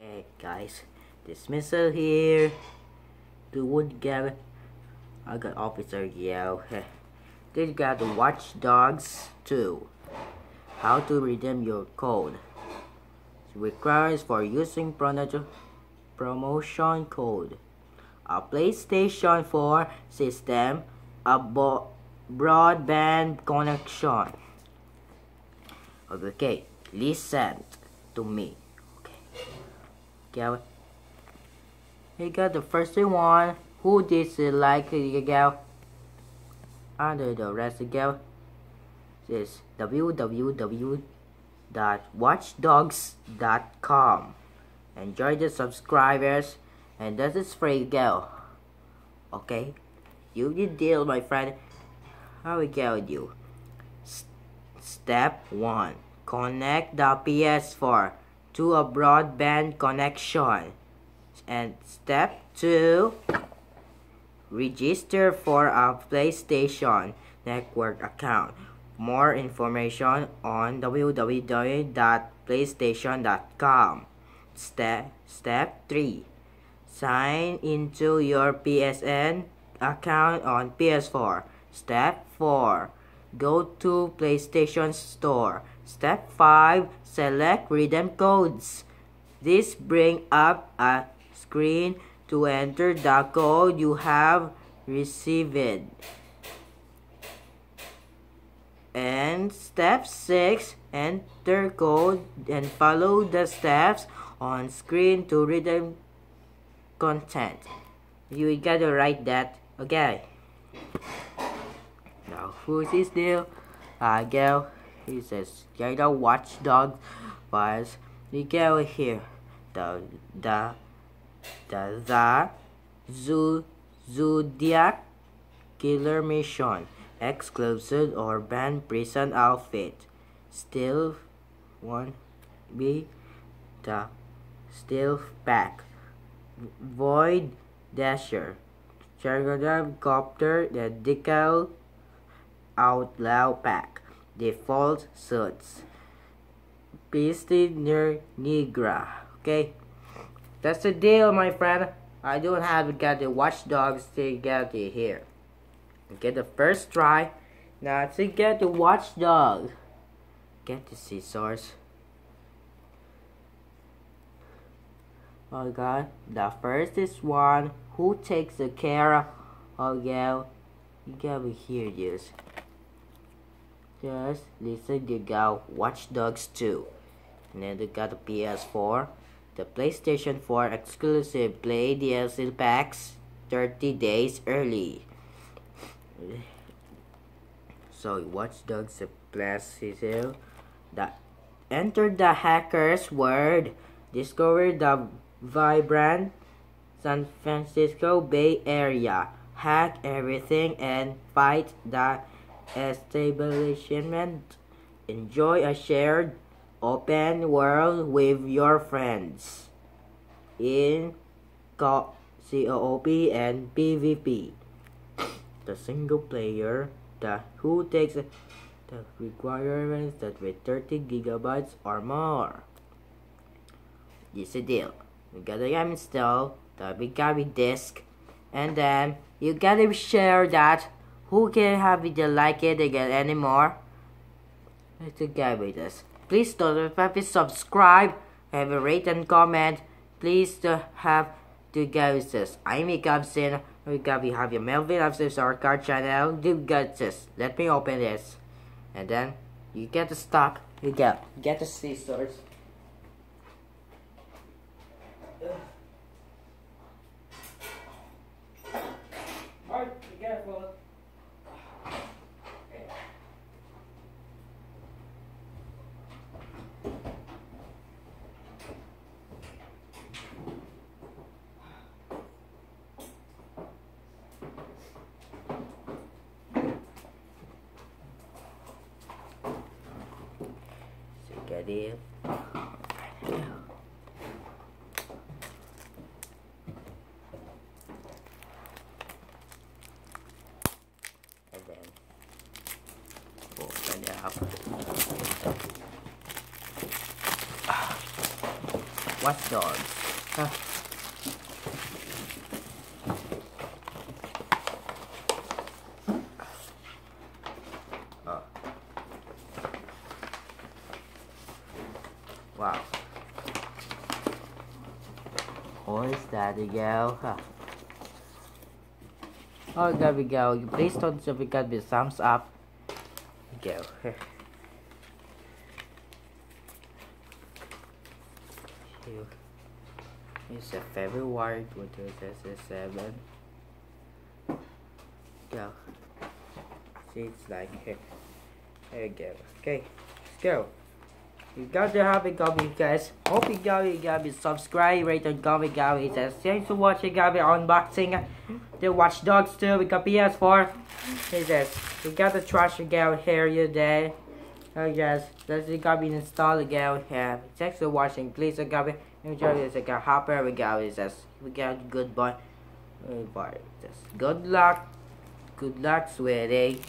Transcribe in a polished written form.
Hey guys, dismissal here. The wood gab. I got Officer Yell. They got the Watch Dogs too. How to redeem your code. It requires for using promotion code. A PlayStation 4 system, a broadband connection. Okay, listen to me. Okay. You got the first one. Who dislike you go? Under the rest go. This www.watchdogs.com. Enjoy the subscribers, and this is free go. Okay, you did deal, my friend. How we go with you? Step 1. Connect the ps4 to a broadband connection. And step 2. Register for a PlayStation Network account. More information on www.playstation.com. Step 3. Sign into your PSN account on PS4. Step 4. Go to PlayStation Store. Step 5. Select redeem codes. This brings up a screen to enter the code you have received. And step 6. Enter code and follow the steps on screen to redeem content. You gotta write that, okay? Now who's this deal? Girl, he says, you're the watchdog files. You go here. The Zodiac Killer Mission. Exclusive or banned prison outfit. Still 1B. The Stealth Pack. Void Dasher. Chargadam Copter. The Decal Outlaw Pack. Default Suits. Beastie Negra. Okay, that's the deal, my friend. I don't have got the watchdogs to get it here. Get the first try. Now to get the watchdog, get the scissors. Oh God, the first is one who takes the care of you. You gotta hear this. Just listen, you got Watch Dogs 2. And then they got the PS4. The PlayStation 4 exclusive Play DLC packs 30 days early. So Watch Dogs Plus is enter the hacker's world. Discover the vibrant San Francisco Bay Area. Hack everything and fight the establishment. Enjoy a shared open world with your friends in co-op and PvP. The single player, who takes the requirements that with 30 gigabytes or more. This is the deal. You gotta install the big disk, and then you gotta share that. Who can have it like it again anymore? Let's go with this. Please don't forget to subscribe, have a rate and comment. Please have to go with this. I'm Gabson. We have your Melvin of this our card channel. Do get this. Let me open this. And then you get the stock. You get the scissors. Alright, be careful. Get it. And then open it up. Watch Dogs. Huh. Oh. Wow. What is that again? Huh. Oh, there we go. Please don't forget the thumbs up. Go. It's a February 2007. Go. See, it's like here. There you go. Okay, let's go. You got to have it, Gummy, guys. Hope you got me subscribe, rate on Gummy. Thanks for watching, Gummy unboxing. The Watch Dogs 2. We got PS4. It says we got the trash again here today. Oh yes, let's got me install again here. Thanks for watching. Please, Gummy, enjoy this. I got hopper. We got it. Says we got goodbye. Goodbye. Good luck. Good luck, sweetie.